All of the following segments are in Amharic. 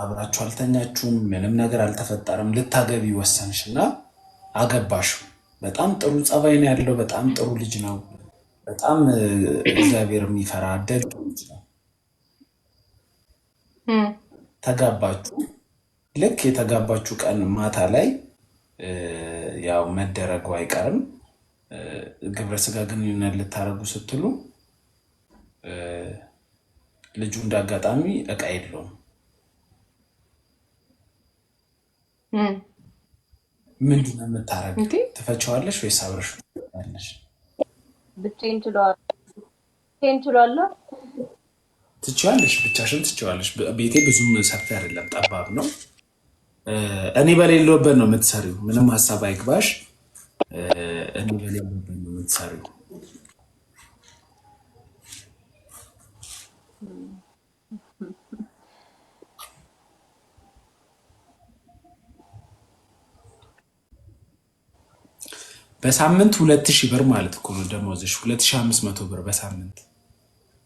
አብራችሁ አልተኛችሁም፣ ምንም ነገር አልተፈጠረም። ልታገቢ ወሰንሽና አገባሽው። በጣም ጥሩ ጸባይ ነው ያለው። በጣም ጥሩ ልጅ ነው። በጣም እግዚአብሔር የሚፈራ ደግ ልጅ ነው። ተጋባችሁ። ልክ የተጋባችሁ ቀን ማታ ላይ ያው መደረጉ አይቀርም። ግብረ ስጋ ግንኙነት ልታደርጉ ስትሉ ልጁ እንዳጋጣሚ እቃ የለውም። ምንድን ነው የምታረጊው? ትፈቸዋለሽ ወይስ አብረሽ ያለሽ? ብቻዬን ችሏለሁ። ትችዋለሽ፣ ብቻሽን ትችዋለሽ። ቤቴ ብዙም ሰፊ አይደለም፣ ጠባብ ነው። እኔ በሌለውበት ነው የምትሰሪው። ምንም ሀሳብ አይግባሽ። እኔ በሌለውበት ነው የምትሰሪው። በሳምንት 2000 ብር ማለት እኮ ነው ደሞዝሽ። 2500 ብር በሳምንት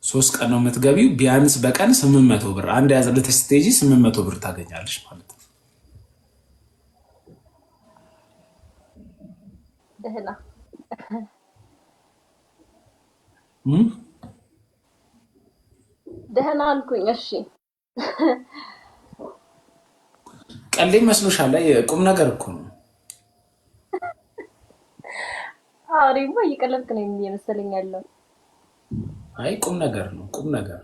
3 ቀን ነው የምትገቢው። ቢያንስ በቀን 800 ብር አንድ ያዘለተ ስቴጂ 800 ብር ታገኛለሽ ማለት ነው። ደህና አልኩኝ። እሺ ቀልድ መስሎሻል? ቁም ነገር እኮ ነው። አሪማ እየቀለድክ ነው የመሰለኝ ያለው። አይ ቁም ነገር ነው፣ ቁም ነገር።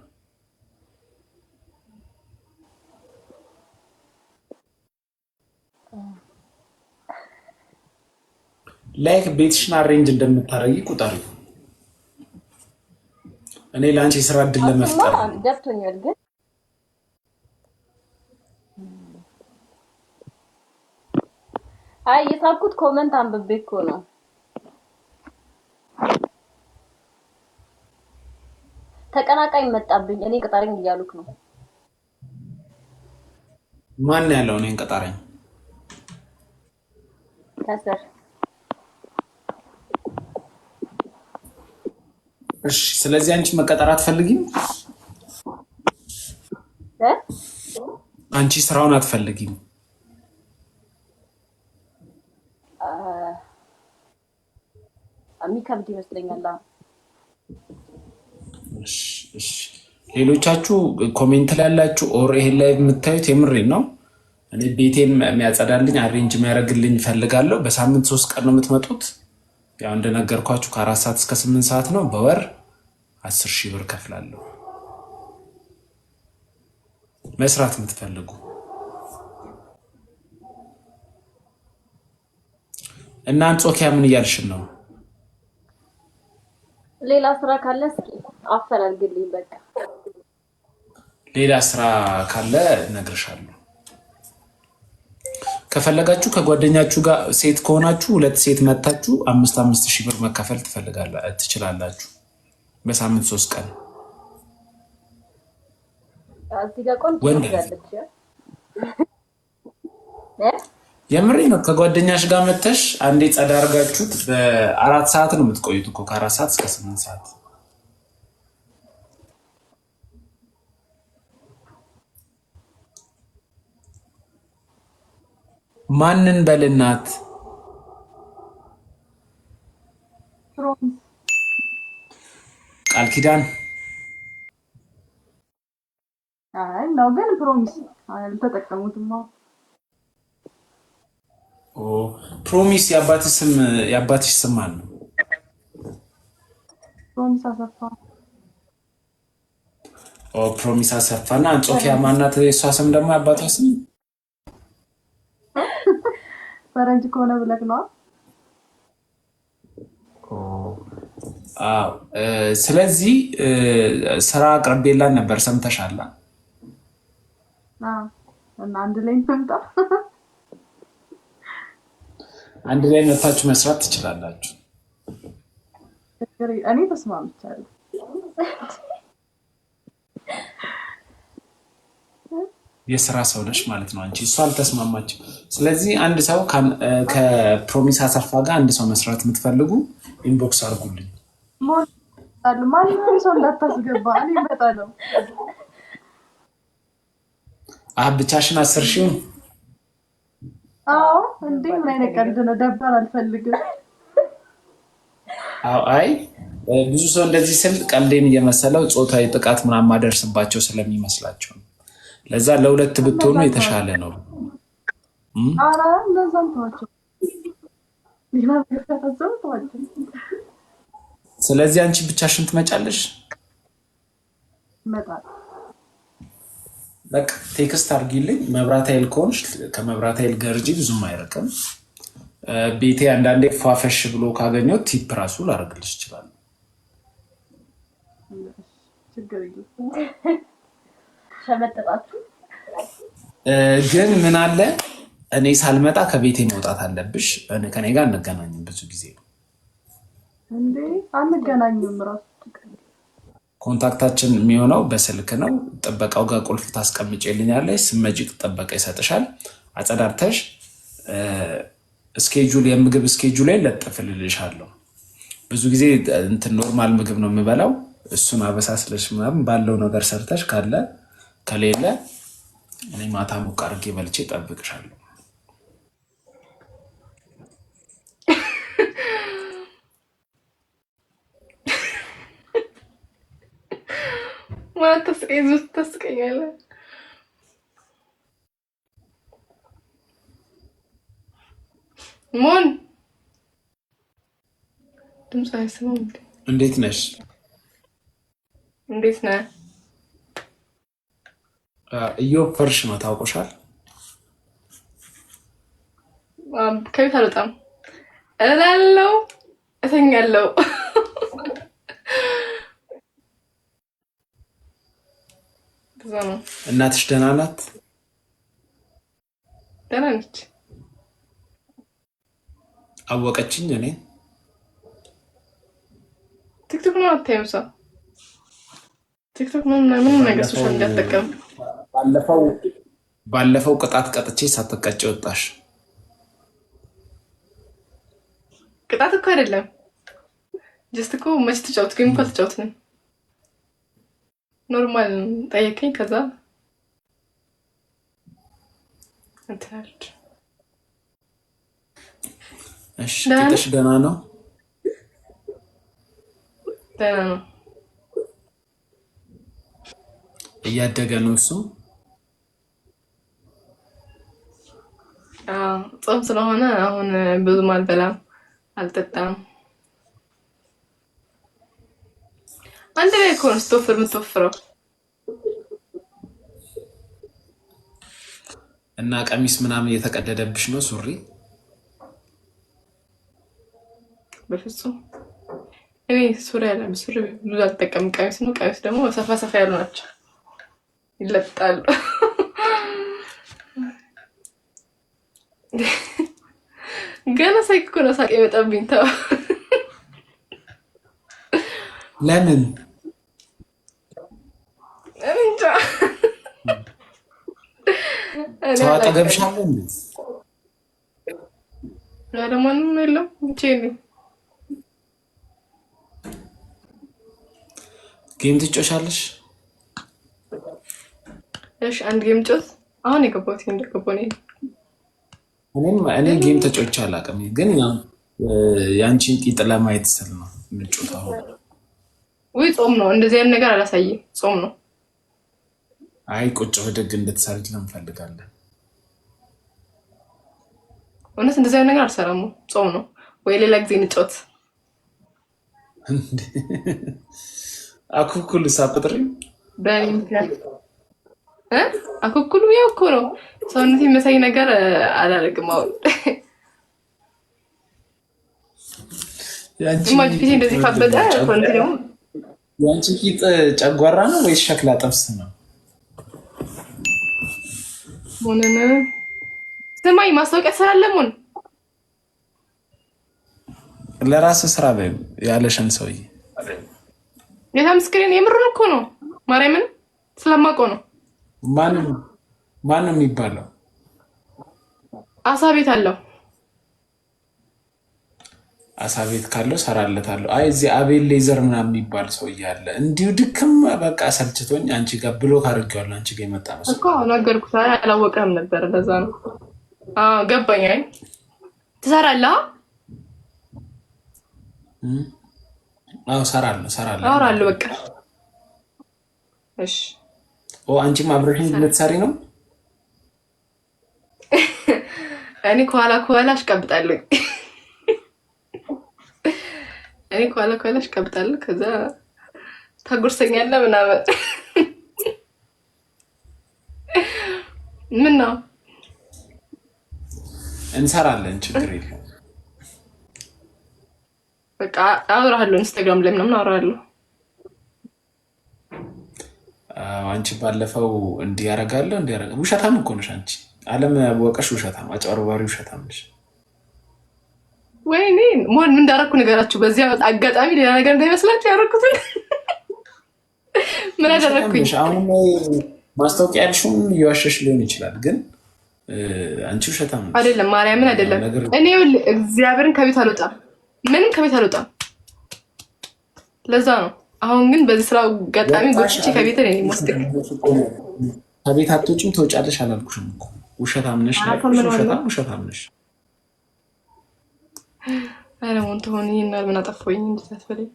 ላይክ ቤትሽን አሬንጅ እንደምታረጊ ቁጠሪ። እኔ ለአንቺ የስራ እድል ለመፍጠር ገብቶኛል። ግን አይ የሳብኩት ኮመንት አንብቤ እኮ ነው። ተቀናቃኝ መጣብኝ። እኔ ቅጠረኝ እያሉክ ነው። ማን ያለው እኔን ቅጠረኝ? ከስር። እሺ፣ ስለዚህ አንቺ መቀጠር አትፈልጊም? አንቺ ስራውን አትፈልጊም? የሚከብድ ይመስለኛል። ሌሎቻችሁ ኮሜንት ላይ ያላችሁ ኦር ይሄን ላይ የምታዩት የምሬን ነው። እኔ ቤቴን የሚያጸዳልኝ አሬንጅ የሚያደርግልኝ እፈልጋለሁ። በሳምንት 3 ቀን ነው የምትመጡት። ያው እንደነገርኳችሁ ከ4 ሰዓት እስከ 8 ሰዓት ነው። በወር 10,000 ብር ከፍላለሁ። መስራት የምትፈልጉ እና አንጾኪያ ምን እያልሽን ነው? ሌላ ስራ ካለ እስኪ አፈላልግልኝ። በቃ ሌላ ስራ ካለ እነግርሻለሁ። ከፈለጋችሁ ከጓደኛችሁ ጋር ሴት ከሆናችሁ 2 ሴት መታችሁ 5,000 ብር መከፈል ትችላላችሁ። በሳምንት 3 ቀን እዚህ ጋር ቆንጆ ትላለች። የምሬ ነው። ከጓደኛሽ ጋር መተሽ አንዴ ጸዳ አድርጋችሁት በ4 ሰዓት ነው የምትቆዩት እኮ ከ4 ሰዓት እስከ 8 ሰዓት። ማንን በልናት? ቃል ኪዳን አይ ነው ግን ፕሮሚስ አልተጠቀሙትማ። ፕሮሚስ የአባትሽ ስም ማን ነው? ፕሮሚስ አሰፋ። ፕሮሚስ አሰፋና አንጾኪያ ማናት? የእሷ ስም ደግሞ የአባቷ ስም ፈረንጅ ከሆነ ብለክ ነው። ስለዚህ ስራ አቅርቤላን ነበር፣ ሰምተሻል? እና አንድ ላይ እንምጣ። አንድ ላይ መታችሁ መስራት ትችላላችሁ። እኔ ተስማምቻለሁ። የስራ ሰው ነሽ ማለት ነው አንቺ። እሷ አልተስማማችም። ስለዚህ አንድ ሰው ከፕሮሚስ አሰፋ ጋር አንድ ሰው መስራት የምትፈልጉ ኢንቦክስ አድርጉልኝ። ማንኛውም ሰው እንዳታስገባ፣ እኔ እመጣለሁ። ብቻሽን 10,000? አዎ እንዴ ምን አይነት ቀልድ ነው? ደባል አልፈልግም። አይ ብዙ ሰው እንደዚህ ስል ቀልዴን እየመሰለው ጾታዊ ጥቃት ምናምን ማደርስባቸው ስለሚመስላቸው ለዛ ለሁለት ብትሆኑ የተሻለ ነው። ኧረ እንደዛም ተዋቸው። ሌላ ተፈዘው ተዋቸው። ስለዚህ አንቺ ብቻሽን ትመጫለሽ? መጣል በቃ ቴክስት አድርጊልኝ። መብራት ኃይል ከሆንሽ ከመብራት ኃይል ገርጂ ብዙም አይርቅም። ቤቴ አንዳንዴ ፏፈሽ ብሎ ካገኘው ቲፕ ራሱ ላደርግልሽ ይችላል። ግን ምን አለ እኔ ሳልመጣ ከቤቴ መውጣት አለብሽ። ከኔ ጋር እንገናኝም ብዙ ጊዜ እንዴ አንገናኝም ራሱ ኮንታክታችን የሚሆነው በስልክ ነው። ጥበቃው ጋር ቁልፍ ታስቀምጪልኛለሽ። ስመጪ ጥበቃ ይሰጥሻል። አጸዳርተሽ ስኬጁል የምግብ ስኬጁል ላይ ለጥፍልልሻለሁ። ብዙ ጊዜ እንትን ኖርማል ምግብ ነው የምበላው። እሱን አበሳስለሽ ምናምን ባለው ነገር ሰርተሽ ካለ ከሌለ እኔ ማታ ሞቅ አድርጌ በልቼ እጠብቅሻለሁ። ማለት ታስቀኛለህ። ሞን ድምፅ አይሰማም። እንዴት ነሽ? እንዴት ነህ? እዮብ ፈርሽ ነው ታውቆሻል? ከቤት አልወጣም እላለሁ፣ እተኛለሁ። እናትሽ ደህና ናት? ደህና ነች። አወቀችኝ እኔ ቲክቶክ ነው አታይም? ሰው ቲክቶክ ነው ምንም ነገር ሶሻል እንዳትጠቀም። ባለፈው ቅጣት ቀጥቼ ሳትቀጭ ወጣሽ። ቅጣት እኮ አይደለም፣ ጀስት እኮ መች ተጫወት ግን እንኳን ተጫወትንም ኖርማል ጠየቀኝ። ከዛ እንታልድ እሺ ቂጥሽ ደህና ነው? ደህና ነው። እያደገ ነው እሱ? ጾም ስለሆነ አሁን ብዙም አልበላም አልጠጣም። አንድ ላይ እኮ ነው ስትወፍር የምትወፍረው። እና ቀሚስ ምናምን እየተቀደደብሽ ነው? ሱሪ? በፍጹም እኔ ሱሪ ያለም ሱሪ ብዙ አልጠቀምም። ቀሚስ ነው። ቀሚስ ደግሞ ሰፋ ሰፋ ያሉ ናቸው፣ ይለጣሉ። ገና ሳይክ እኮ ነው ሳቅ የመጣብኝ። ተው ለምን? እንጃ ሰው አጠገብሽ አለ እንዴ? ለማንም የለም ብቻዬን ነኝ። ጌም ትጮሻለሽ? እሺ አንድ ጌም ጮት። አሁን የገባሁት እንደገባሁ ነው። እኔ ጌም ተጮች አላውቅም፣ ግን ያንቺን ቂጥ ለማየት ስል ነው የምጮታው። ወይ ጾም ነው እንደዚህ አይነት ነገር አላሳየም። ጾም ነው። አይ ቁጭ ብድግ እንድትሰርጅ ነው እንፈልጋለን። እውነት እንደዚህ አይነት ነገር አልሰራም። ጾም ነው ወይ ሌላ ጊዜ እንጫወት። አኩኩሉ ሳጥሪ በእንት አኩኩሉ ያው እኮ ነው ሰውነቴ መሳይ ነገር አላደርግም። አሁን ያንቺ ፊቴ እንደዚህ ካበጠ ኮንት ነው። ያንቺ ቂጥ ጨጓራ ነው ወይስ ሸክላ ጥብስ ነው? ሞነነ ስማኝ፣ ማስታወቂያ ትሰራለህ? ሞን ለራስ ስራ በይ ያለሽን ሰውዬ ጌታ ምስክሬን የምሩን እኮ ነው። ማርያምን ስለማውቀው ነው። ማን ነው የሚባለው? አሳ ቤት አለው። አሳ ቤት ካለው ሰራለታለሁ። አይ እዚህ አቤል ሌዘር ምናምን የሚባል ሰው እያለ እንዲሁ ድክም በቃ ሰልችቶኝ አንቺ ጋር ብሎክ አድርጌዋለሁ። አንቺ ጋር የመጣ ነው እኮ ነገርኩት። አላወቀህም ነበር ለዛ ነው። ገባኝ። አይ ትሰራለህ? አዎ ሰራለሁ። አወራለሁ በቃ እሺ። አንቺም አብረሽኝ ልትሰሪ ነው? እኔ ከኋላ አሽቀብጣለሁ። ከዛ ታጎርሰኛለህ ምናምን። ምን ነው እንሰራለን፣ ችግር የለም። በቃ አወራለሁ፣ ኢንስታግራም ላይ ምናምን አወራለሁ። አንቺ ባለፈው እንዲህ ያደርጋለሁ ውሸታም እኮ ነሽ አንቺ። ዓለም ያወቀሽ ውሸታም፣ አጭበርባሪ ውሸታም ነሽ። ወይኔ ምን እንዳደረኩ ነገራችሁ። በዚህ አጋጣሚ ሌላ ነገር እንዳይመስላችሁ ያደረኩትን ምን አደረኩኝ? አሁን ማስታወቂያ ያልሽውን እየዋሸሽ ሊሆን ይችላል፣ ግን አንቺ ውሸታም ነሽ። አይደለም ማርያምን አይደለም። እኔ እግዚአብሔርን ከቤት አልወጣም፣ ምንም ከቤት አልወጣም። ለዛ ነው አሁን ግን በዚህ ስራ አጋጣሚ ጎትቼ ከቤት ነኝ የምወስድክ። ከቤት አትወጪም ትወጫለሽ አላልኩሽም እኮ። ውሸታም ነሽ፣ ውሸታም ነሽ። አለሞን ተሆነ ይናል ምን አጠፋኝ እንድታስፈልኝ።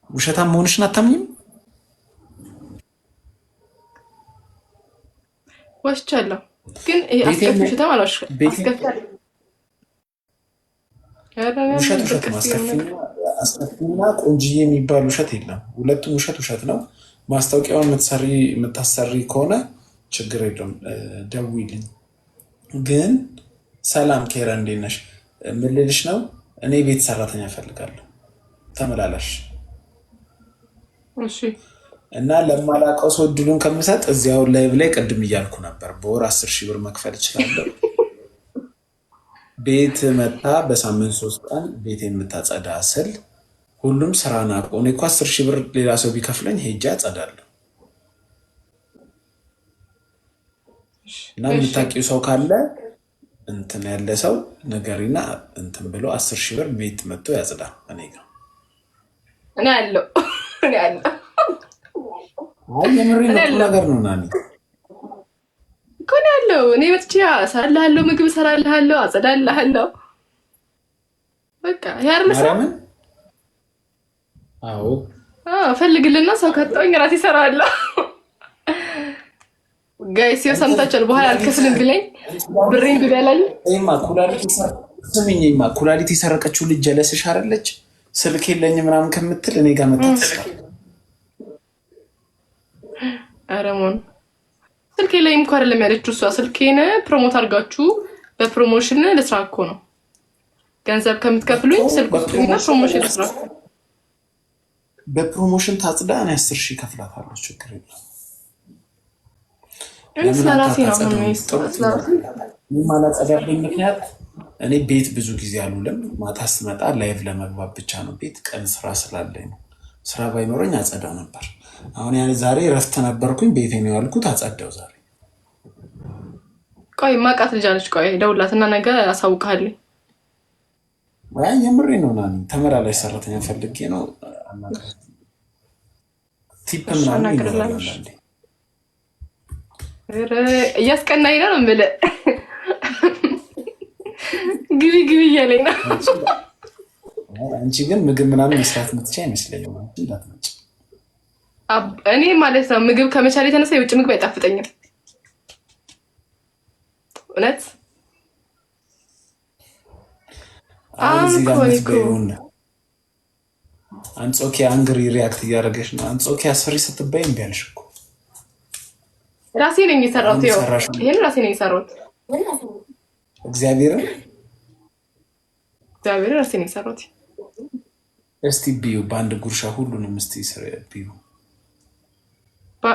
ውሸታም መሆንሽን አታምኝም? ዋሽቻለሁ፣ ግን አስከፊ ውሸታም አልዋሽም። አስከፊና ቆንጅዬ የሚባል ውሸት የለም። ሁለቱም ውሸት ነው። ማስታወቂያውን የምታሰሪ ከሆነ ችግር የለም፣ ደውይልኝ። ግን ሰላም ኬራ እንዴት ነሽ? ምን ልልሽ ነው፣ እኔ ቤት ሰራተኛ እፈልጋለሁ ተመላላሽ። እሺ። እና ለማላውቀው ሰው እድሉን ከምሰጥ እዚያው ላይቭ ላይ ቅድም እያልኩ ነበር፣ በወር 10,000 ብር መክፈል እችላለሁ። ቤት መታ በሳምንት 3 ቀን ቤት የምታጸዳ ስል ሁሉም ስራ ናቆ። እኔ እኮ 10,000 ብር ሌላ ሰው ቢከፍለኝ ሄጄ አጸዳለሁ። እና የምታውቂው ሰው ካለ እንትን ያለ ሰው ነገሪና እንትን ብሎ 10,000 ብር ቤት መጥቶ ያጽዳ። እኔ ጋር እኔ አለው የምሬን ነገር ነው። ናኒ እኮ ነው ያለው። እኔ መጥቼ እሰራልሃለሁ፣ ምግብ እሰራልሃለሁ፣ አጸዳልሃለሁ። በቃ ያርምሳ። አዎ ፈልግልና ሰው ከጣኝ ራሴ እሰራለሁ። ጋይስ ሰምታችኋል። በኋላ አልከፍልም ብለኝ ብሬን ቢበላኝ ኩላሊት የሰረቀችው ልጅ ጀለስሽ አይደለች? ስልክ የለኝ ምናምን ከምትል እኔ ጋር መጣ ትስራ። አረሞን ስልክ የለኝም እኮ አይደለም ያለችው እሷ። ስልኬን ፕሮሞት አድርጋችሁ በፕሮሞሽን ልስራ እኮ ነው። ገንዘብ ከምትከፍሉኝ ስልክ ውስጥና ፕሮሞሽን ልስራ። በፕሮሞሽን ታጽዳ። እኔ 10,000 ከፍላታለሁ፣ ችግር የለም። የማላጸዳብኝ ምክንያት እኔ ቤት ብዙ ጊዜ አልውልም። ማታ ስመጣ ላይቭ ለመግባት ብቻ ነው። ቤት ቀን ስራ ስላለኝ ነው። ስራ ባይኖረኝ አጸዳ ነበር። አሁን ያኔ ዛሬ ረፍት ነበርኩኝ፣ ቤቴ ነው ያልኩት፣ አጸዳው ዛሬ። ቆይ ማቃት ልጅ አለች። ቆይ ደውላትና ነገ አሳውቅሃለሁ። ወይ የምሬ ነው። ናኒ ተመላላሽ ሰራተኛ ፈልጌ ነው። ቲፕ ምናምን ይኖራል። እያስቀናኝ ነው የምልህ። ግቢ እያለኝ ነው። አንቺ ግን ምግብ ምናምን መስራት የምትችይ አይመስለኝም። እንዳትመጪ። እኔ ማለት ነው ምግብ ከመቻል የተነሳ የውጭ ምግብ አይጣፍጠኝም። እውነት አንጾኪያ አንግሪ ሪያክት እያደረገች ነው። አንጾኪያ አስፈሪ ስትባይ እምቢ አልሽ እኮ። ራሴ ነኝ የሰራሁት። ይሄን ራሴ ነኝ የሰራሁት። እግዚአብሔርን ራሴ ነኝ የሰራሁት። እስቲ ቢዩ በአንድ ጉርሻ ሁሉንም እስቲ ቢዩ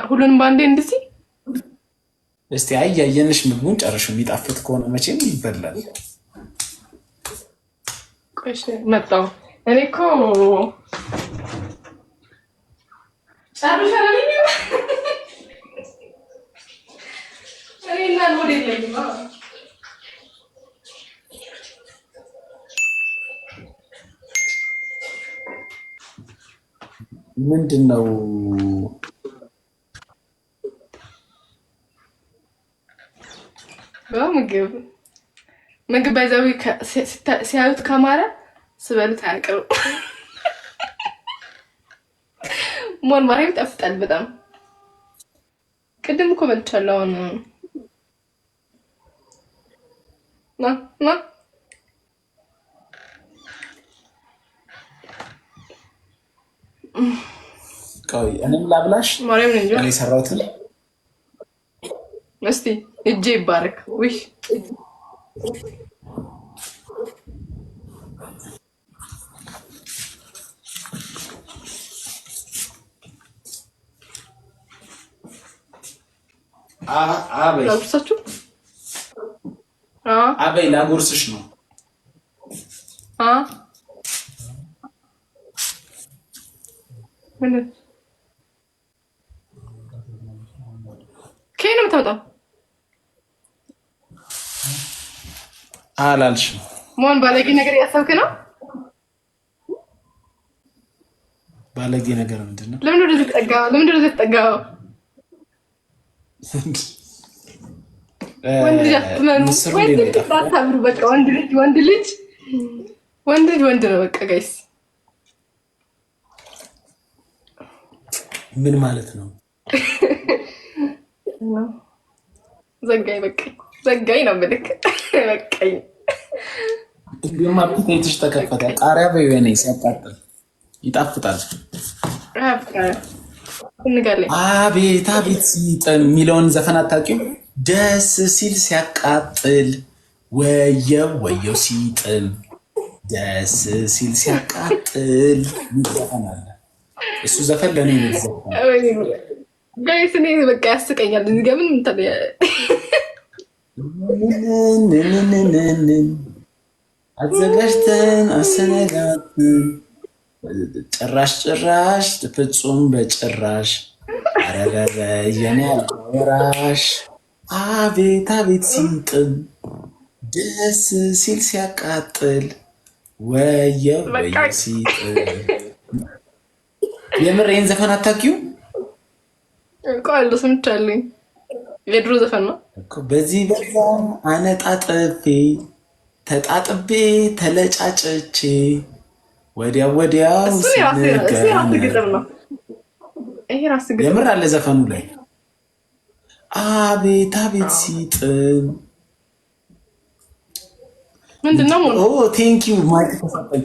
ሁሉንም በአንዴ እንደዚህ እስቲ አያየንሽ። ምግቡን ጨርሽ። የሚጣፍጥ ከሆነ መቼም ይበላል። ቆይሽ መጣሁ እኔ እኮ ጨርሻለሁ። ምንድነው? ምግብ ባይዛዊ ሲያዩት ካማረ ስበሉት አያውቅም። ሞን ማርያም ይጣፍጣል በጣም። ቅድም እኮ በልቻለሁ። አሁን ና ቆይ እኔም ላብላሽ። ማርያም ነኝ እኔ ሰራሁትን እስቲ እጄ ይባረክ። ውይ አበይ ላጉርሳችሁ። አበይ ላጉርስሽ ነው። ምን ከየት ነው የምታወጣው? አላልሽም። ሞን ባለጌ ነገር እያሰብክ ነው? ባለጌ ነገር ምንድን ነው? ለምን ወደዚህ ተጠጋው? ለምን ወደዚህ ተጠጋው? ወንድ ልጅ አትመኑ። ወንድ ልጅ አታብሩ። በቃ ወንድ ልጅ ነው። በቃ ጋይስ ምን ማለት ነው? ዘጋኝ። በቃኝ። ዘጋኝ ነው ምልክ። በቃኝ። እንዲሁም አፕቴትሽ ተከፈተ። ቃሪያ በየኔ ሲያቃጥል ይጣፍጣል። አቤት አቤት ሲጥም የሚለውን ዘፈን አታውቂው? ደስ ሲል ሲያቃጥል ወየው ወየው ሲጥም ደስ ሲል ሲያቃጥል ዘፈን አለ። እሱ ዘፈን ለእኔ ነው። ጋይስ እኔ በቃ ያስቀኛል። እዚህ ጋር ምን ታዲያ አዘጋጅተን አሰነጋትን ጭራሽ ፍጹም በጭራሽ አረረረ የኔ አልወራሽ አቤት አቤት ሲጥም ደስ ሲል ሲያቃጥል ወየው ወየው ሲጥም። የምር ይህን ዘፈን አታውቂው? ቃል ሰምቻለሁ። የድሮ ዘፈን ነው። በዚህ በዛ አነጣጥፌ ተጣጥቤ ተለጫጨቼ ወዲያው የምር አለ ዘፈኑ ላይ አቤት አቤት ሲጥም። ምንድነው? ቴንኪዩ ማይክ ተሰጠኝ።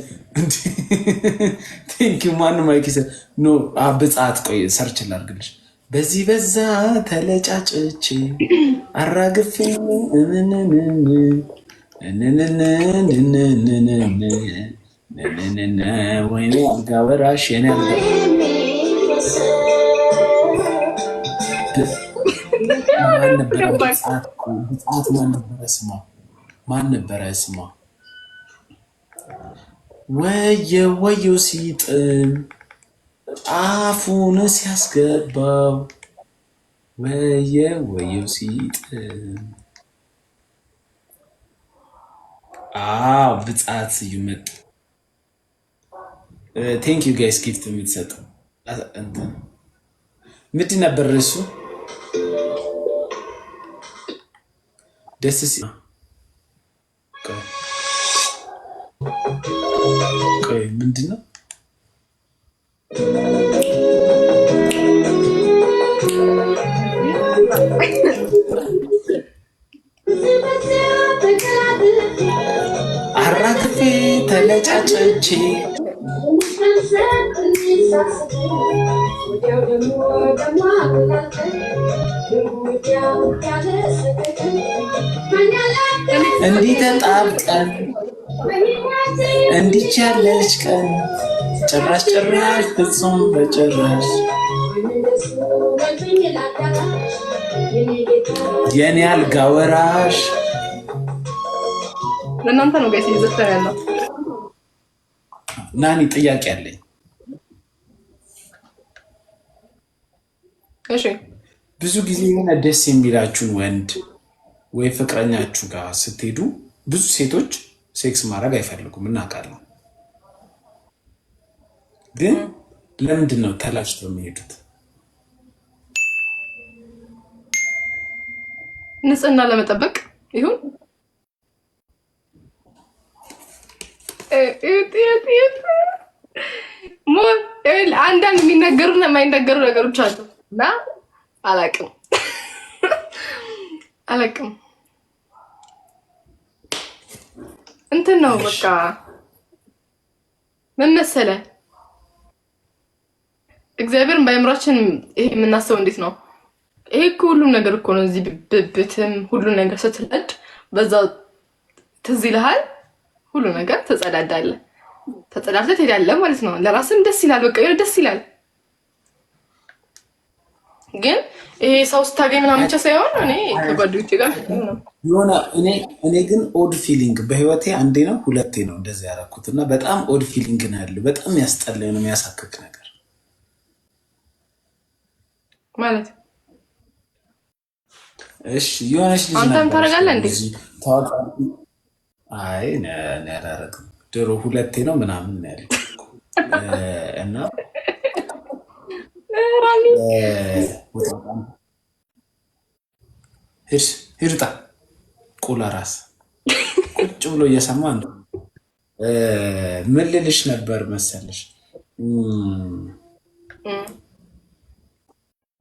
ቴንኪዩ ማን ማይክ ይሰጥ ኖ ብጻት። ቆይ ሰርች ላድርግልሽ። በዚህ በዛ ተለጫጭቼ አራግፌ ወይኔ አልጋ ወራሽ የኔ አልጋ ብጻት ማን ነበረ ስሟ? ወየው ወየው ሲጥም አፉን ሲያስገባው ወየው ወየው ሲጥም። ብጻት ስዩመጥ ቴንክ ዩ ጋይስ። ጊፍት የምትሰጠው ምንድን ነበር እሱ? ደስ ሲል ቆይ ምንድን ነው? አራግፌ ተለጫጭቼ እንዲህ ተጣብቀን እንዲች ያለች ቀን ጭራሽ ፍጹም በጭራሽ የኔ አልጋ ወራሽ። ለእናንተ ነው ጋይስ እየዘፈነ ያለው። ናኒ ጥያቄ አለኝ። እሺ ብዙ ጊዜ የሆነ ደስ የሚላችሁን ወንድ ወይ ፍቅረኛችሁ ጋር ስትሄዱ ብዙ ሴቶች ሴክስ ማድረግ አይፈልጉም እናውቃለን። ግን ለምንድን ነው ተላጭተው የሚሄዱት? ንጽህና ለመጠበቅ ይሁን አንዳንድ የሚነገሩና የማይነገሩ ነገሮች አሉ እና አላቅም እንትን ነው በቃ ምን መሰለህ እግዚአብሔርን በአእምሯችን ይሄ የምናስበው እንዴት ነው? ይሄ እኮ ሁሉም ነገር እኮ ነው። እዚህ ብብትም ሁሉም ነገር ስትለድ በዛው ትዝ ይልሃል። ሁሉ ነገር ተጸዳዳለህ፣ ተጸዳድተህ ትሄዳለህ ማለት ነው። ለራስም ደስ ይላል፣ በቃ ይሄ ደስ ይላል። ግን ይሄ ሰው ስታገኝ ምናምን ብቻ ሳይሆን እኔ ከጓደኞቼ ጋር ነው የሆነ እኔ ግን ኦድ ፊሊንግ በህይወቴ አንዴ ነው ሁለቴ ነው እንደዚህ ያደረኩት እና በጣም ኦድ ፊሊንግ ነው ያለው። በጣም ያስጠላኝ ነው የሚያሳክክ ነገር ማለት እሺ የሆነች ልጅ አንተም ታደርጋለህ እንዴ? አይ እኔ አላደርግም። ድሮ ሁለቴ ነው ምናምን ነው ያለው እና ሂርጣ ቁላ ራስ ቁጭ ብሎ እየሰማ ነው። ምን ልልሽ ነበር መሰለሽ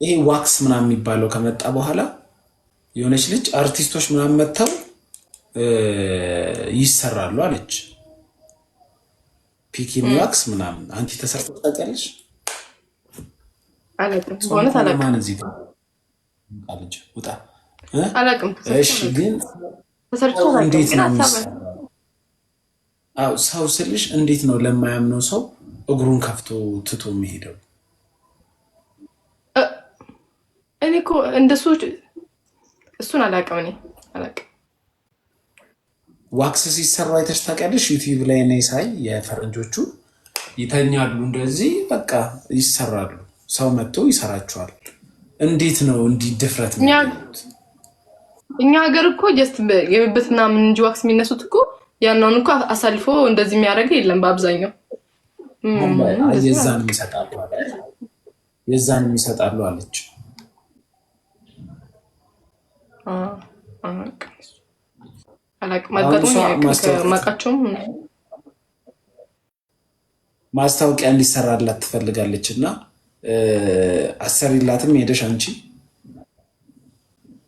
ይሄ ዋክስ ምናምን የሚባለው ከመጣ በኋላ የሆነች ልጅ አርቲስቶች ምናምን መጥተው ይሰራሉ አለች። ፒኪኒ ዋክስ ምናምን አንቺ ተሰርተሽ ታውቂያለሽ? አላውቅም። በእውነት አላውቅም። ማን እዚህ ጋር አለች ውጣ አላውቅም። እሺ ግን ተሰርተው እንዴት ነው ሰው ስልሽ እንዴት ነው ለማያምነው ሰው እግሩን ከፍቶ ትቶ የሚሄደው? እኔ እኮ እንደሱ እሱን አላውቅም። እኔ አላውቅም። ዋክስ ሲሰሩ አይተሽ ታውቂያለሽ? ዩቲዩብ ላይ እኔ ሳይ የፈረንጆቹ ይተኛሉ እንደዚህ በቃ ይሰራሉ። ሰው መጥቶ ይሰራቸዋል። እንዴት ነው እንዲህ ድፍረት? እኛ ሀገር እኮ ጀስት የብብት ምናምን እንጂ ዋክስ የሚነሱት እኮ ያናውን እኮ አሳልፎ እንደዚህ የሚያደርግ የለም። በአብዛኛው የዛን የሚሰጣሉ አለች። ማስታወቂያ እንዲሰራላት ትፈልጋለች እና አሰሪላትም ሄደሽ አንቺ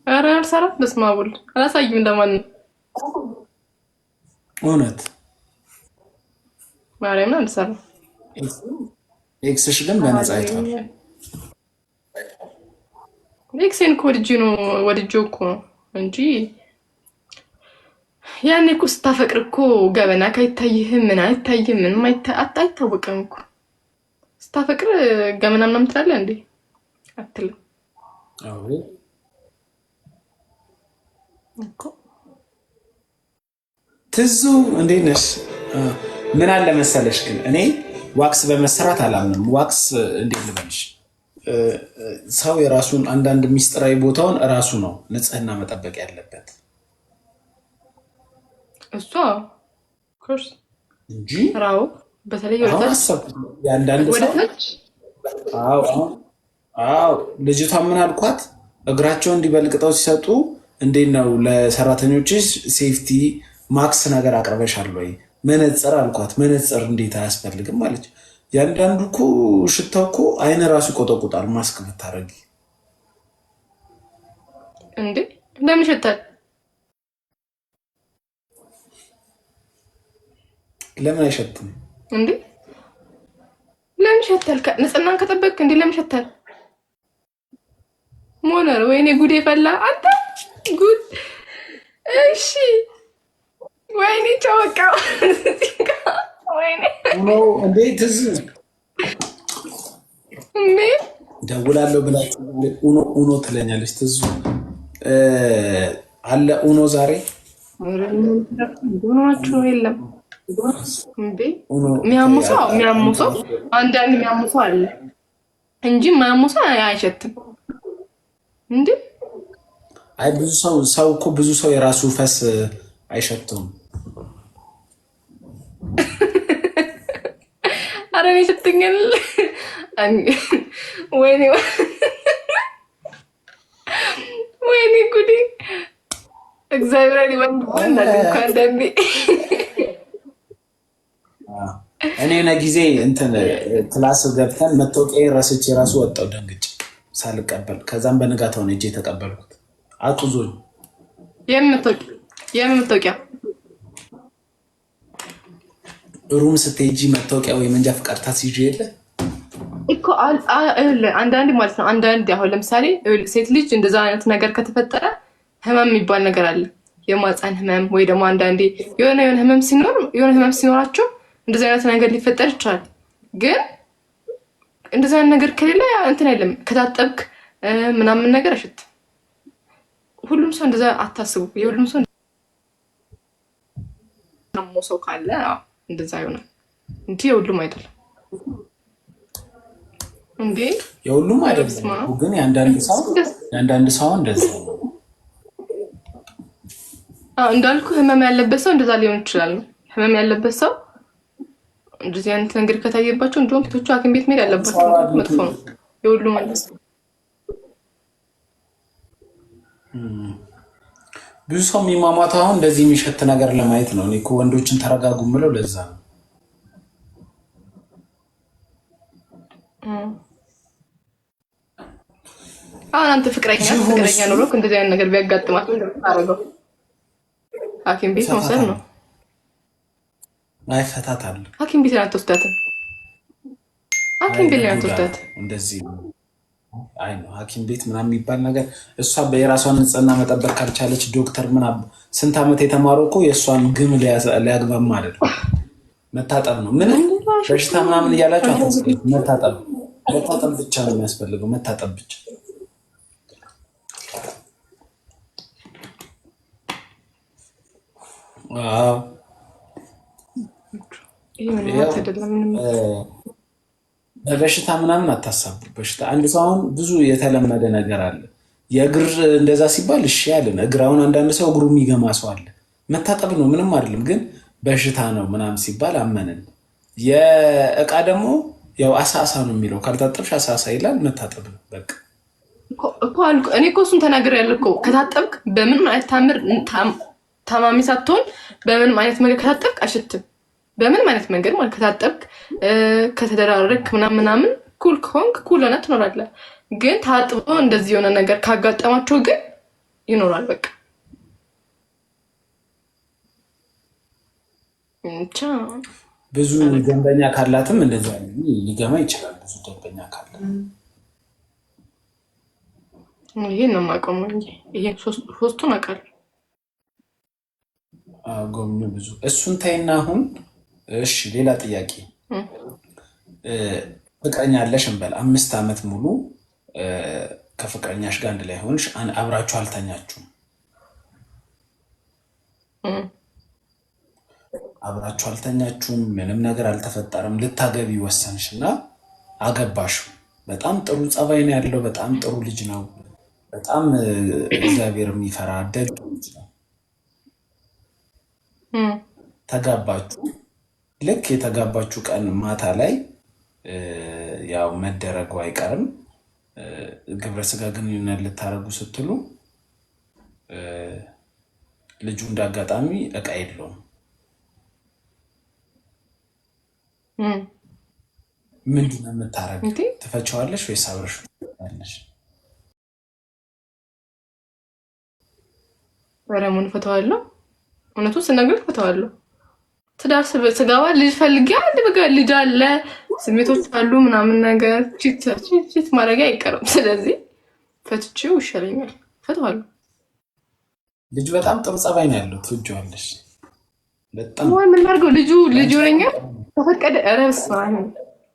ኧረ አልሰራም። በስመ አብ ወልድ አላሳይም ለማንም እውነት ማርያምን አልሰራም። ኤክስሽ ግን በነፃ አይቷል። ኤክሴን እኮ ወድጄው እኮ ነው እንጂ ያኔ እኮ ስታፈቅር እኮ ገበና አይታይህም፣ ምን አይታይህም፣ ምንም አይታወቅም እኮ ስታፈቅር ገመና ምናምን ትላለህ እንዴ? አትልም። አዎ እኮ ትዙ እንዴት ነሽ? ምን አለ መሰለሽ ግን እኔ ዋክስ በመሰራት አላምንም። ዋክስ እንዴት ልበልሽ ሰው የራሱን አንዳንድ ሚስጥራዊ ቦታውን እራሱ ነው ንጽህና መጠበቅ ያለበት እሷ ኮርስ እንጂ ራው በተለይ ልጅቷ ምን አልኳት? እግራቸውን እንዲበልቅጠው ሲሰጡ እንዴት ነው ለሰራተኞች ሴፍቲ ማክስ ነገር አቅርበሻል ወይ? መነጽር አልኳት። መነጽር እንዴት አያስፈልግም አለች። ያንዳንዱ እኮ ሽታው እኮ አይነ ራሱ ይቆጠቁጣል። ማስክ ብታረጊ እንዴ ለምን ይሸታል? ለምን አይሸትም እንዴ? ለምን ይሸታል? ንጽህናን ከጠበቅክ እንዴ ለምን ይሸታል? ሞነር ወይኔ ጉዴ ፈላ አንተ ጉድ። እሺ ወይኔ ጨወቃው ወይኔ እንዴ ትዝ እንዴ ደውላለሁ ብላ ኡኖ ትለኛለች። ትዙ አለ ኡኖ ዛሬ ኡኖቹ የለም እንዴ? የሚያሙሰው አንዳንድ የሚያሙሰው አለ እንጂ የማያሙሰው አይሸትም እንዴ? አይ ብዙ ሰው እኮ ብዙ ሰው የራሱ ፈስ አይሸቱም። አረ ይሸትኛል። ወይኔ ወይኔ ጉዴ እግዚአብሔር ወንድ አንዳንዴ እኔ ጊዜ እንትን ክላስ ገብተን መታወቂያ ረስቼ ራሱ ወጣው ደንግጬ ሳልቀበል ከዛም በንጋታው ነው እጄ የተቀበልኩት አጡዞኝ የምትወቂያ ሩም ስትሄጂ መታወቂያ ወይ መንጃ ፍቃድ ታስይዤ የለ እኮ አንዳንዴ ማለት ነው። አንዳንዴ አሁን ለምሳሌ ሴት ልጅ እንደዛ አይነት ነገር ከተፈጠረ ህመም የሚባል ነገር አለ። የማህፀን ህመም ወይ ደግሞ አንዳንዴ የሆነ ህመም ሲኖራቸው እንደዛ አይነት ነገር ሊፈጠር ይችላል። ግን እንደዛ አይነት ነገር ከሌለ እንትን አይደለም። ከታጠብክ ምናምን ነገር አይሸት። ሁሉም ሰው እንደዛ አታስቡ። የሁሉም ሰው ካለ እንደዛ ይሆናል እንጂ የሁሉም አይደለም። እንዴ የሁሉም አይደለም ግን የአንዳንድ ሰው እንደዛ ነው። እንዳልኩ ህመም ያለበት ሰው እንደዛ ሊሆን ይችላል። ህመም ያለበት ሰው እንደዚህ አይነት ነገር ከታየባቸው እንደውም ሴቶቹ ሐኪም ቤት መሄድ ያለባቸው መጥፎ ነው። የሁሉም ማለት ብዙ ሰው የሚማማተው አሁን እንደዚህ የሚሸት ነገር ለማየት ነው። እኔ እኮ ወንዶችን ተረጋጉ ምለው ለዛ ነው። አሁን አንተ ፍቅረኛ ኖሮ እንደዚህ አይነት ነገር ቢያጋጥማት እንደምታረገው ሐኪም ቤት መውሰድ ነው። አይፈታታል። ሐኪም ቤት አትወስዳትም። ሐኪም ቤት አትወስዳትም። እንደዚህ አይ ነው ሐኪም ቤት ምናምን የሚባል ነገር እሷ የራሷን ንጽህና መጠበቅ ካልቻለች ዶክተር ስንት ዓመት የተማረው እኮ የእሷን ግም ሊያግባማ አይደለም። መታጠብ ነው። ምንም በሽታ ምናምን እያላችሁ መታጠብ ብቻ ነው የሚያስፈልገው። መታጠብ ብቻ። በበሽታ ምናምን አታሳቡ። በሽታ አንድ ሰው አሁን ብዙ የተለመደ ነገር አለ። የእግር እንደዛ ሲባል እሺ ያለን እግር አሁን አንዳንድ ሰው እግሩ የሚገማ ሰው አለ። መታጠብ ነው ምንም አይደለም። ግን በሽታ ነው ምናምን ሲባል አመንን። የእቃ ደግሞ ያው አሳሳ ነው የሚለው ካልታጠብሽ አሳሳ ይላል። መታጠብ ነው በቃ እኮ አልኩ። እኔ እኮ እሱን ተናግሬያለሁ እኮ ከታጠብክ በምንም አይነት ታምር ታማሚ ሳትሆን በምንም አይነት መንገድ ከታጠብክ አይሸትም። በምንም አይነት መንገድ ማለት ከታጠብክ ከተደራረክ ምናምን ኩል ከሆንክ ኩል ሆነህ ትኖራለህ። ግን ታጥቦ እንደዚህ የሆነ ነገር ካጋጠማቸው ግን ይኖራል በቃ እንቻ። ብዙ ደንበኛ ካላትም እንደዛ ሊገማ ይችላል። ብዙ ደንበኛ ካለ ይሄን ነው የማውቀው እንጂ ይሄ ሶስቱን አውቃለሁ። ጎብኙ ብዙ እሱን ታይና አሁን እሺ ሌላ ጥያቄ ፍቅረኛ አለሽ እንበል 5 ዓመት ሙሉ ከፍቅረኛሽ ጋር አንድ ላይ ሆንሽ አብራችሁ አልተኛችሁም ምንም ነገር አልተፈጠረም ልታገቢ ወሰንሽ እና አገባሽ በጣም ጥሩ ጸባይ ነው ያለው በጣም ጥሩ ልጅ ነው በጣም እግዚአብሔር የሚፈራ ደግ ልጅ ነው ተጋባችሁ ልክ የተጋባችሁ ቀን ማታ ላይ ያው መደረጉ አይቀርም ግብረ ስጋ ግንኙነት ልታረጉ ስትሉ ልጁ እንዳጋጣሚ እቃ የለውም ምንድን ነው የምታረጊው? ትፈቸዋለሽ ወይስ አብረሽ ትፈታለሽ? ወረሙን ፈተዋለሁ። እውነቱን ስነግርህ ፈተዋለሁ። ትዳር ስገባ ልጅ ፈልጌ አንድ በቃ ልጅ አለ ስሜቶች አሉ ምናምን ነገር ቺት ማድረግ አይቀርም። ስለዚህ ፈትቼው ይሻለኛል። ፈተዋለሁ። ልጅ በጣም ጥሩ ጸባይ ነው ያለው። ትወጂዋለሽ በጣም ወይ ምን ላድርገው? ልጅ ሆነኛል ተፈቀደ ረስ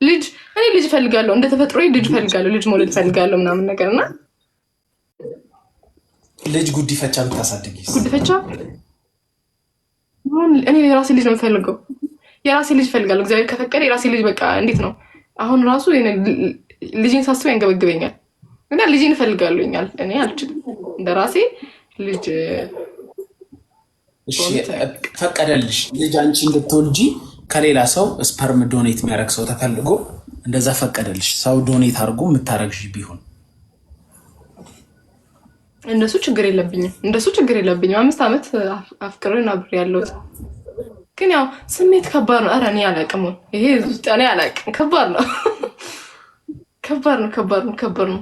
ልጅ እኔ ልጅ ፈልጋለሁ እንደ ተፈጥሮዬ ልጅ ፈልጋለሁ ልጅ መውለድ ፈልጋለሁ ምናምን ነገርና ልጅ ጉዲፈቻ ብታሳድጊ ጉዲፈቻ እኔ የራሴ ልጅ ነው የምፈልገው። የራሴ ልጅ ፈልጋለሁ እግዚአብሔር ከፈቀደ የራሴ ልጅ በቃ እንዴት ነው አሁን ራሱ ልጅን ሳስብ ያንገበግበኛል እና ልጅን እፈልጋለሁኛል። እኔ አልችልም እንደ ራሴ ልጅ። እሺ ፈቀደልሽ ልጅ አንቺ እንድትወልጂ ከሌላ ሰው ስፐርም ዶኔት የሚያደርግ ሰው ተፈልጎ እንደዛ ፈቀደልሽ ሰው ዶኔት አድርጎ የምታረግሽ ቢሆን እንደሱ ችግር የለብኝም። 5 ዓመት አፍቅሬን አብሬ ያለሁት ግን ያው ስሜት ከባድ ነው። ኧረ እኔ አላውቅም። ይሄ ውስጥ እኔ አላውቅም። ከባድ ነው።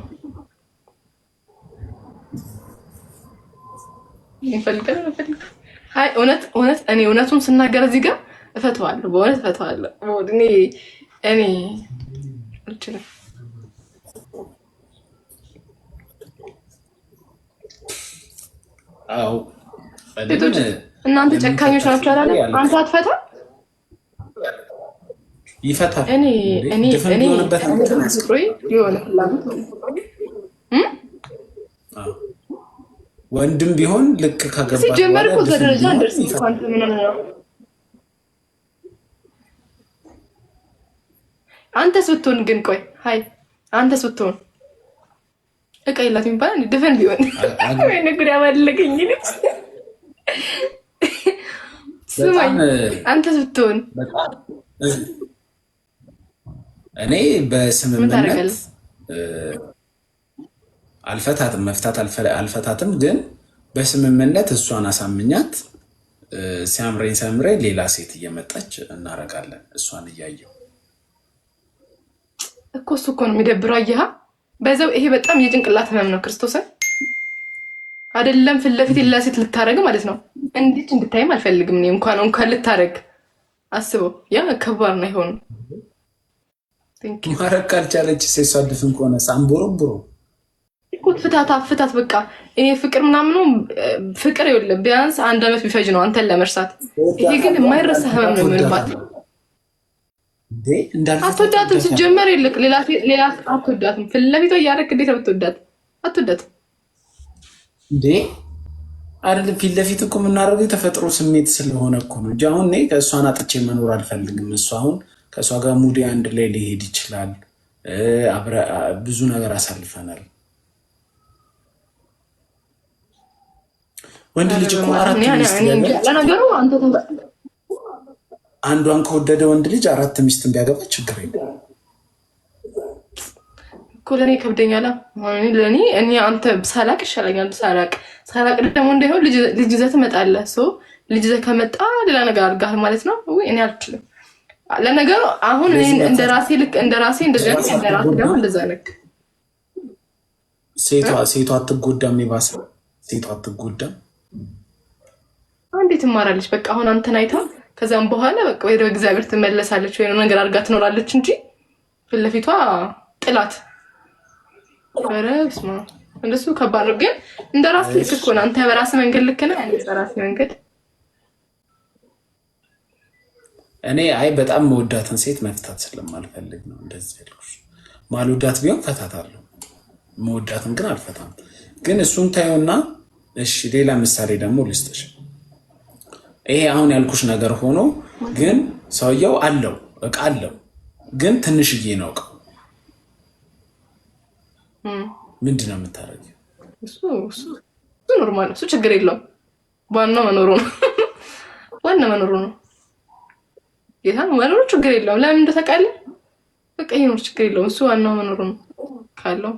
አይ እውነት እኔ እውነቱን ስናገር እዚህ ጋር እፈተዋለሁ። በእውነት እፈተዋለሁ። እኔ አልችልም። አዎ ሴቶች እናንተ ጨካኞች ናችሁ አይደል? አንተ አትፈታ ይፈታል። እኔ የሆነበት የሆነ ፍላጎት ወንድም ቢሆን ልክ ከገባ ሲጀመር እኮ ደረጃ እንደርስ እንኳን ምን ነው። አንተስ ብትሆን ግን ቆይ አንተስ ብትሆን እቃ የላት የሚባል ድፈን ቢሆን ወይ ነገር ያባለገኝ ልጅ ስማኝ፣ አንተስ ብትሆን እኔ በስምምነት አልፈታትም፣ ግን በስምምነት እሷን አሳምኛት ሲያምረኝ ሌላ ሴት እየመጣች እናረጋለን። እሷን እያየው እሱ እኮ ነው የሚደብረው። አየሃ በዛው ይሄ በጣም የጭንቅላት ህመም ነው። ክርስቶስን አይደለም ፊት ለፊት ሌላ ሴት ልታረግ ማለት ነው። እንዴት እንድታይም አልፈልግም። እኔ እንኳን ልታረግ አስበው። ያ ከባድ ነው ይሆን ማረግ ካልቻለች ሴሷ ድፍን ከሆነ ሳምቦሮብሮ እኮ ፍታት በቃ። እኔ ፍቅር ምናምኑ ፍቅር ይኸውልህ ቢያንስ 1 ዓመት ቢፈጅ ነው አንተን ለመርሳት። ይሄ ግን የማይረሳ ህመም ነው የሚሆንባት። አትወዳትም ሲጀመር ይልቅ ሌላ አትወዳትም። ፊት ለፊቷ እያደረክ እንዴት አትወዳትም እንዴ? አይደለም ፊት ለፊት እኮ የምናደርገው የተፈጥሮ ስሜት ስለሆነ እኮ ነው እንጂ አሁን እኔ ከእሷን አጥቼ መኖር አልፈልግም። እሷ አሁን ከእሷ ጋር ሙዲ አንድ ላይ ሊሄድ ይችላል። ብዙ ነገር አሳልፈናል። ወንድ ልጅ እኮ 4 ሚስት ለነገሩ አንዷን ከወደደ ወንድ ልጅ 4 ሚስትን ቢያገባ ችግር የለም እኮ። ለእኔ ከብደኛላ። እኔ አንተ ሳላቅ ይሻለኛል። ሳላቅ ደግሞ እንዳይሆን ልጅ ይዘህ ትመጣለህ። ልጅ ይዘህ ከመጣ ሌላ ነገር አድርጋል ማለት ነው። እኔ አልችልም። ለነገሩ አሁን እንደራሴ ደግሞ እንደዛ ነክ ሴቷ አትጎዳም። የባሰ ሴቷ አትጎዳም። አንዴ ትማራለች። በቃ አሁን አንተን አይታ ከዛም በኋላ በቃ ወደ እግዚአብሔር ትመለሳለች ወይ ነገር አድርጋ ትኖራለች እንጂ ፊት ለፊቷ ጥላት በረስማ እንደሱ ከባድ ነው። ግን እንደራስ ልክ እኮ ነው። አንተ በራስ መንገድ ልክ ነህ። እኔ በራስ መንገድ በጣም መወዳትን ሴት መፍታት ስለማልፈልግ ነው እንደዚህ ያልኩሽ። ማልወዳት ቢሆን ፈታታለሁ፣ መወዳትን ግን አልፈታም። ግን እሱን ታየውና እሺ፣ ሌላ ምሳሌ ደግሞ ልስጥሽ። ይሄ አሁን ያልኩሽ ነገር ሆኖ ግን ሰውየው እቃ አለው ግን ትንሽዬ ነው እቃው። ምንድነው የምታረጊው? እሱ ኖርማል ነው። እሱ ችግር የለውም። ዋናው መኖሩ ነው። ጌታ መኖሩ ችግር የለውም። ለምን እንደተቃለ በቃ ይሄ ችግር የለውም። እሱ ዋናው መኖሩ ነው። ካለው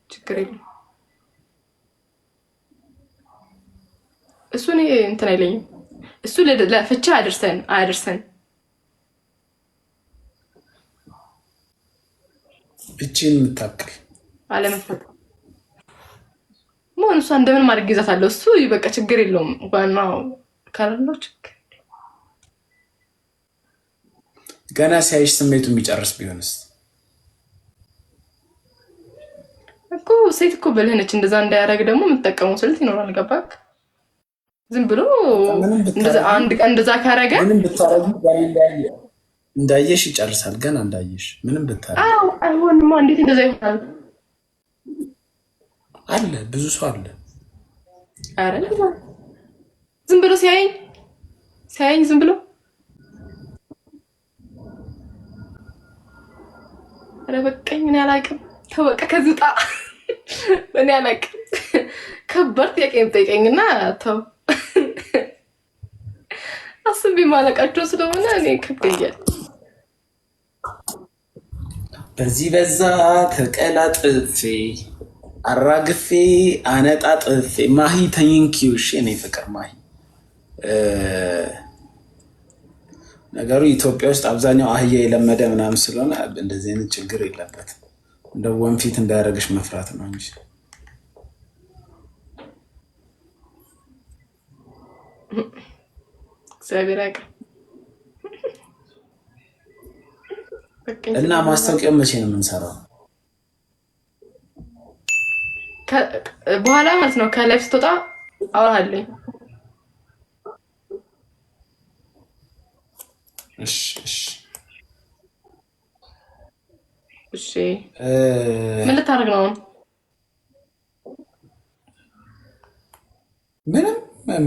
ችግር የለውም። እሱ እኔ እንትን አይለኝም። እሱ ለፍቻ አያደርሰን ብቻዬን የምታክል አለመፈታ ሞን እሷ እንደምን ማድረግ ይዛታለሁ። እሱ በቃ ችግር የለውም። ዋናው ካለው ችግር ገና ሲያይሽ ስሜቱ የሚጨርስ ቢሆንስ እኮ ሴት እኮ ብልህ ነች። እንደዛ እንዳያደርግ ደግሞ የምትጠቀመው ስልት ይኖራል። ገባክ? ዝም ብሎ እንደዛ አንድ ቀን እንደዛ ካረገ ምንም ብታረጊ እንዳየሽ ይጨርሳል። ገና እንዳየሽ ምንም ብታረጊ አይሆንማ። እንዴት እንደዛ ይሆናል? አለ ብዙ ሰው አለ። አረ ዝም ብሎ ሲያየኝ ዝም ብሎ አረ በቃኝ። እኔ አላውቅም። ተወቀ ከዝጣ እኔ አላውቅም። ከባድ ጥያቄ የምጠይቀኝና ተው አስቤ ማለቃቸው ስለሆነ እኔ ከብደኛል። በዚህ በዛ ተቀላጥፌ አራግፌ አነጣጥፌ ማሂ ተንኪው። እሺ እኔ ፍቅር ማሂ ነገሩ ኢትዮጵያ ውስጥ አብዛኛው አህያ የለመደ ምናምን ስለሆነ እንደዚህ አይነት ችግር የለበትም። እንደ ወንፊት እንዳያደርግሽ መፍራት ነው እንጂ እግዚአብሔር ያውቃል። እና ማስታወቂያ መቼ ነው የምንሰራው? በኋላ ማለት ነው ከላይፍ ስትወጣ አወራለሁ። እሺ ምን ልታደርግ ነው?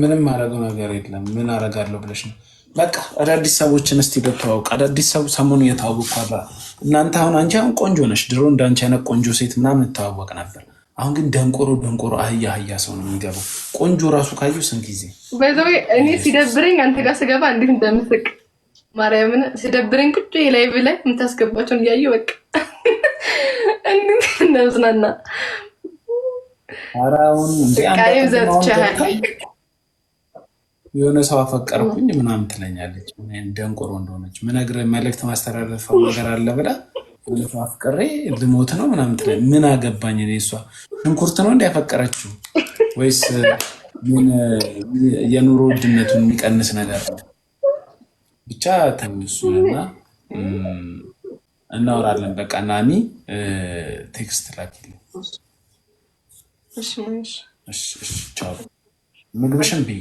ምንም አደረገው ነገር የለም። ምን አደርጋለሁ ብለሽ ነው? በቃ አዳዲስ ሰዎችን እስቲ በተዋውቅ። አዳዲስ ሰው ሰሞኑን እየተዋወቅኩ እናንተ አሁን አንቺ አሁን ቆንጆ ነሽ። ድሮ እንዳንቺ አይነት ቆንጆ ሴት ምናምን እተዋወቅ ነበር። አሁን ግን ደንቆሮ አህያ ሰው ነው የሚገባው። ቆንጆ ራሱ ካየሁ ስንት ጊዜ በዛው እኔ ሲደብረኝ አንተ ጋር ስገባ እንዴት እንደምስቅ ማርያምን ሲደብረኝ ቁጭ ላይ ብለህ የምታስገባቸውን እያየሁ በቃ እንዴት እንደምዝናና አራውን እንዴ አንተ የሆነ ሰው አፈቀርኩኝ ምናምን ትለኛለች። ደንቆሮ እንደሆነች ምነግርህ መልዕክት ማስተላለፈው ነገር አለ ብላ አፍቅሬ ልሞት ነው ምናምን ትለኝ። ምን አገባኝ እኔ። እሷ ሽንኩርት ነው እንዲያፈቀረችው ወይስ የኑሮ ውድነቱን የሚቀንስ ነገር ነው? ብቻ ተምሱና እናወራለን። በቃ ናኒ ቴክስት ላኪልኝ። እሺ ቻው። ምግብሽን ብይ።